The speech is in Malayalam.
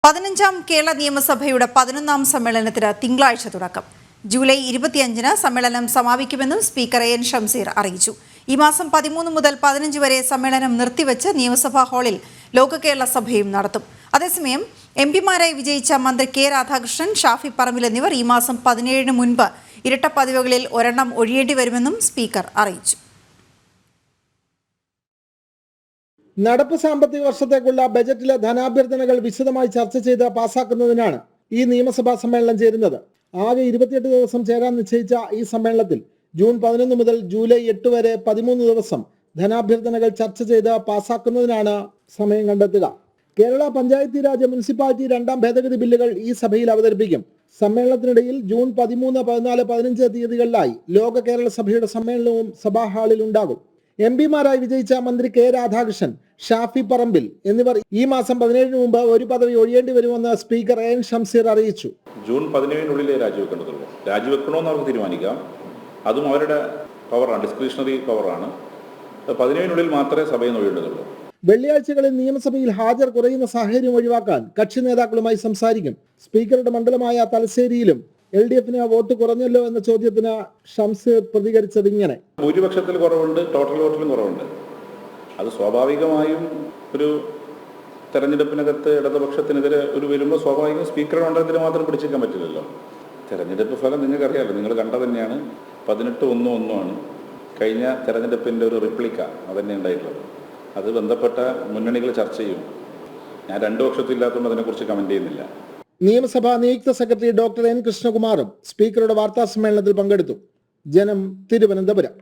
15ാം കേരള നിയമസഭയുടെ 11ാം സമ്മേളനത്തിന് തിങ്കളാഴ്ച തുടക്കം. ജൂലൈ 25-ന് സമ്മേളനം സമാപിക്കുമെന്നും സ്പീക്കർ എൻ ഷംസീർ അറിയിച്ചു. ഈ മാസം 13 മുതൽ 15 വരെ സമ്മേളനം നിർത്തിവെച്ച് നിയമസഭാ ഹാളിൽ ലോക കേരള സഭയും നടത്തും. അതേസമയം എംപിമാരായി വിജയിച്ച മന്ത്രി കെ രാധാകൃഷ്ണൻ, ഷാഫി പറമ്പിൽ എന്നിവർ ഈ മാസം 17-ന് മുൻപ് ഇരട്ട പദവികളിൽ ഒരെണ്ണം ഒഴിയേണ്ടി വരുമെന്നും സ്പീക്കർ അറിയിച്ചു. നടപ്പ് സാമ്പത്തിക വർഷത്തേക്കുള്ള ബജറ്റിലെ ധനാഭ്യർത്ഥനകൾ വിശദമായി ചർച്ച ചെയ്ത് പാസാക്കുന്നതിനാണ് ഈ നിയമസഭാ സമ്മേളനം ചേരുന്നത്. ആകെ 28 ദിവസം ചേരാൻ നിശ്ചയിച്ച ഈ സമ്മേളനത്തിൽ ജൂൺ 11 മുതൽ ജൂലൈ 8 വരെ 13 ദിവസം ധനാഭ്യർത്ഥനകൾ ചർച്ച ചെയ്ത് പാസാക്കുന്നതിനാണ് സമയം കണ്ടെത്തുക. കേരള പഞ്ചായത്തി രാജ് മുനിസിപ്പാലിറ്റി 2ാം ഭേദഗതി ബില്ലുകൾ ഈ സഭയിൽ അവതരിപ്പിക്കും. സമ്മേളനത്തിനിടയിൽ ജൂൺ 13, 14, 15 തീയതികളിലായി ലോക കേരള സഭയുടെ സമ്മേളനവും സഭാ ഹാളിൽ ഉണ്ടാകും. എംപിമാരായി വിജയിച്ച മന്ത്രി കെ രാധാകൃഷ്ണൻ, ഷാഫി പറമ്പിൽ എന്നിവർ ഈ മാസം 17-ന് മുമ്പ് ഒരു പദവി ഒഴിയേണ്ടി വരുമെന്ന് സ്പീക്കർ എൻ ഷംസീർ അറിയിച്ചു. ജൂൺ 17-നുള്ളിലേ രാജിവെക്കേണ്ടതുള്ളൂ. രാജിവെക്കണമെന്ന് അവർക്ക് തീരുമാനിക്കാം. അതും അവരുടെ പവറാണ്, ഡിസ്ക്രിഷണറി പവറാണ്. 17-നുള്ളിൽ മാത്രമേ സഭയിൽ നിന്ന് ഒഴിയേണ്ടതുള്ളൂ. വെള്ളിയാഴ്ചകളിൽ നിയമസഭയിൽ ഹാജർ കുറയുന്ന സാഹചര്യം ഒഴിവാക്കാൻ കക്ഷി നേതാക്കളുമായി സംസാരിക്കും. സ്പീക്കറുടെ മണ്ഡലമായ തലശ്ശേരിയിലും LDFന് വോട്ട് കുറഞ്ഞല്ലോ എന്ന ചോദ്യത്തിന് ഷംസീർ പ്രതികരിച്ചത് ഇങ്ങനെ: ഭൂരിപക്ഷത്തിൽ കുറവുണ്ട്, ടോട്ടൽ വോട്ടിലും കുറവുണ്ട്. അത് സ്വാഭാവികമായും ഒരു തെരഞ്ഞെടുപ്പിനകത്ത് ഇടതുപക്ഷത്തിനെതിരെ വരുമ്പോൾ സ്വാഭാവികം സ്പീക്കറുടെ മണ്ഡലത്തിന് മാത്രം പിടിച്ചേക്കാൻ പറ്റില്ലല്ലോ. തെരഞ്ഞെടുപ്പ് ഫലം നിങ്ങൾക്കറിയാമല്ലോ, നിങ്ങൾ കണ്ട തന്നെയാണ്. 18-1-1 ആണ് കഴിഞ്ഞ തെരഞ്ഞെടുപ്പിൻ്റെ ഒരു റിപ്ലിക്ക അതന്നെ ഉണ്ടായിട്ടുള്ളത്. അത് ബന്ധപ്പെട്ട മുന്നണികൾ ചർച്ച ചെയ്യും. ഞാൻ 2 പക്ഷത്തില്ലാത്തതുകൊണ്ട് അതിനെക്കുറിച്ച് കമന്റ് ചെയ്യുന്നില്ല. നിയമസഭാ നിയുക്ത സെക്രട്ടറി ഡോക്ടർ N കൃഷ്ണകുമാറും സ്പീക്കറുടെ വാർത്താ സമ്മേളനത്തിൽ പങ്കെടുത്തു. ജനം, തിരുവനന്തപുരം.